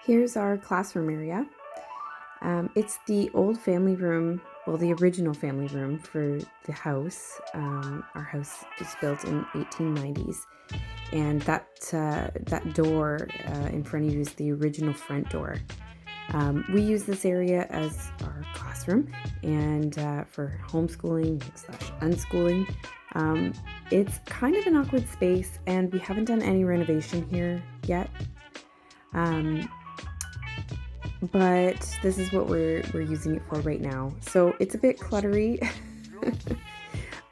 Here's our classroom area. It's the old family room, well, the original family room for the house. Our house was built in 1890s, and that door in front of you is the original front door. We use this area as our classroom and for homeschooling / unschooling. It's kind of an awkward space, and we haven't done any renovation here yet. But this is what we're using it for right now. So it's a bit cluttery,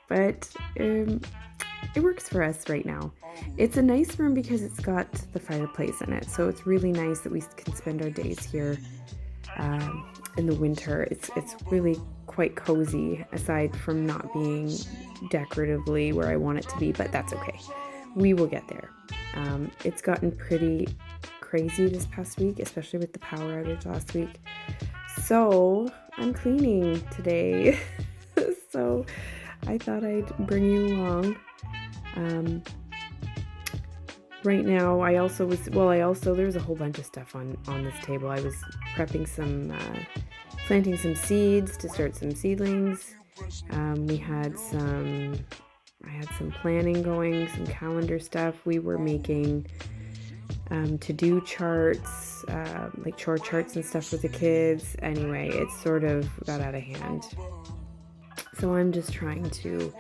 but it works for us right now. It's a nice room because it's got the fireplace in it, so it's really nice that we can spend our days here in the winter. It's really quite cozy, aside from not being decoratively where I want it to be, but that's okay. We will get there. It's gotten pretty crazy this past week, especially with the power outage last week. So I'm cleaning today. So I thought I'd bring you along. Right now, there was a whole bunch of stuff on this table. I was prepping planting some seeds to start some seedlings. I had some planning going, some calendar stuff. We were making to-do charts, like chore charts and stuff for the kids. Anyway, it sort of got out of hand. So I'm just trying to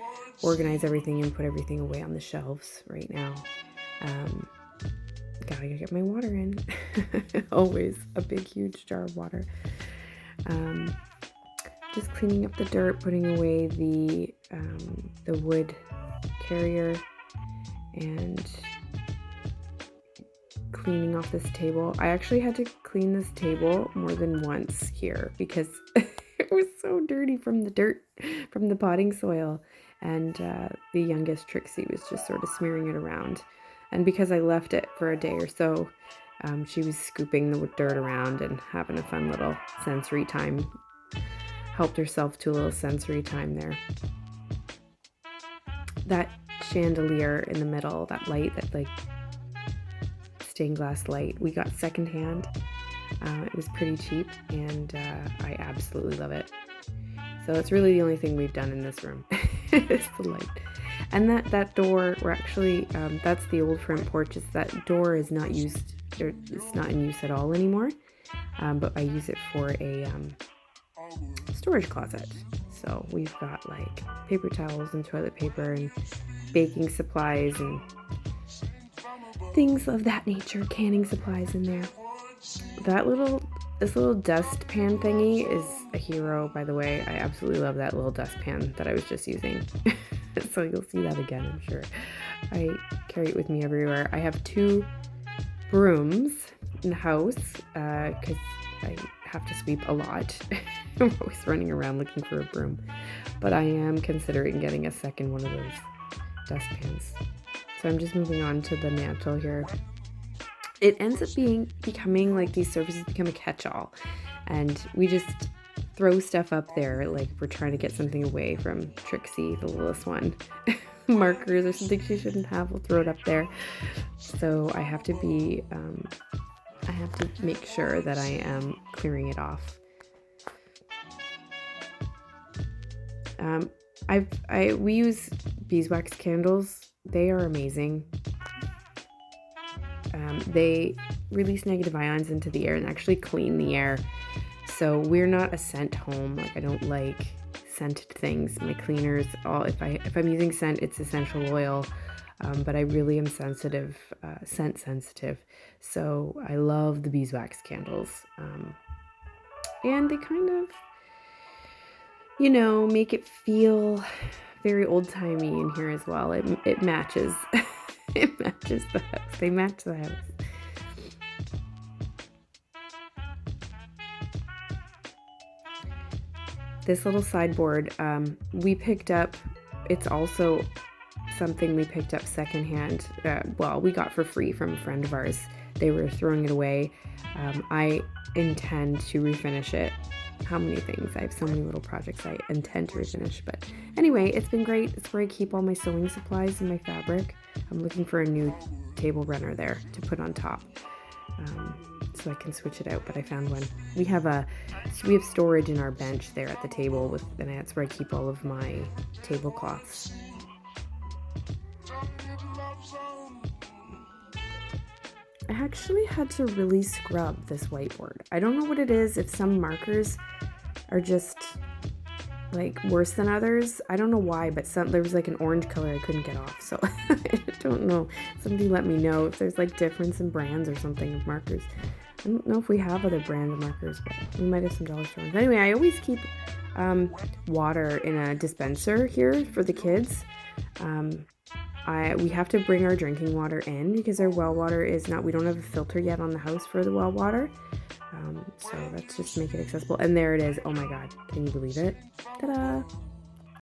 organize everything and put everything away on the shelves right now. Gotta get my water in. Always a big, huge jar of water. Just cleaning up the dirt, putting away the wood carrier, and cleaning off this table. I actually had to clean this table more than once here because it was so dirty from the potting soil, and the youngest Trixie was just sort of smearing it around. And because I left it for a day or so, she was scooping the dirt around and having a fun little sensory time. Helped herself to a little sensory time there. That chandelier in the middle, that light, that like stained glass light, we got secondhand. It was pretty cheap, and I absolutely love it. So it's really the only thing we've done in this room is the light. And that door, we're actually, that's the old front porch. That door is not used, or it's not in use at all anymore. But I use it for a storage closet. So we've got like paper towels and toilet paper and baking supplies and things of that nature, canning supplies in there. This little dustpan thingy is a hero, by the way. I absolutely love that little dustpan that I was just using. So you'll see that again, I'm sure. I carry it with me everywhere. I have 2 brooms in the house because I have to sweep a lot. I'm always running around looking for a broom. But I am considering getting a second one of those dustpans. So I'm just moving on to the mantle here. It ends up becoming like these surfaces become a catch-all, and we just throw stuff up there like we're trying to get something away from Trixie, the littlest one. Markers or something she shouldn't have, we'll throw it up there. So I have to make sure that I am clearing it off. We use beeswax candles. They are amazing. They release negative ions into the air and actually clean the air. So we're not a scent home. Like, I don't like scented things. My cleaners, if I'm using scent, it's essential oil. But I really am scent sensitive. So I love the beeswax candles. And they kind of, make it feel very old-timey in here as well. It matches. It matches the house. They match the house. This little sideboard we picked up. It's also something we picked up secondhand. We got for free from a friend of ours. They were throwing it away. I intend to refinish it. How many things? I have so many little projects I intend to refinish. But anyway, it's been great. It's where I keep all my sewing supplies and my fabric. I'm looking for a new table runner there to put on top. so I can switch it out, but I found one. We have storage in our bench there at the table, and that's where I keep all of my tablecloths. I actually had to really scrub this whiteboard. I don't know what it is, if some markers are just like worse than others. I don't know why, but there was like an orange color I couldn't get off, so I don't know. Somebody let me know if there's like difference in brands or something of markers. I don't know if we have other brand of markers, but we might have some dollar store ones. Anyway, I always keep water in a dispenser here for the kids. We have to bring our drinking water in because our well water is not, we don't have a filter yet on the house for the well water. So let's just make it accessible. And there it is. Oh my God. Can you believe it? Ta-da!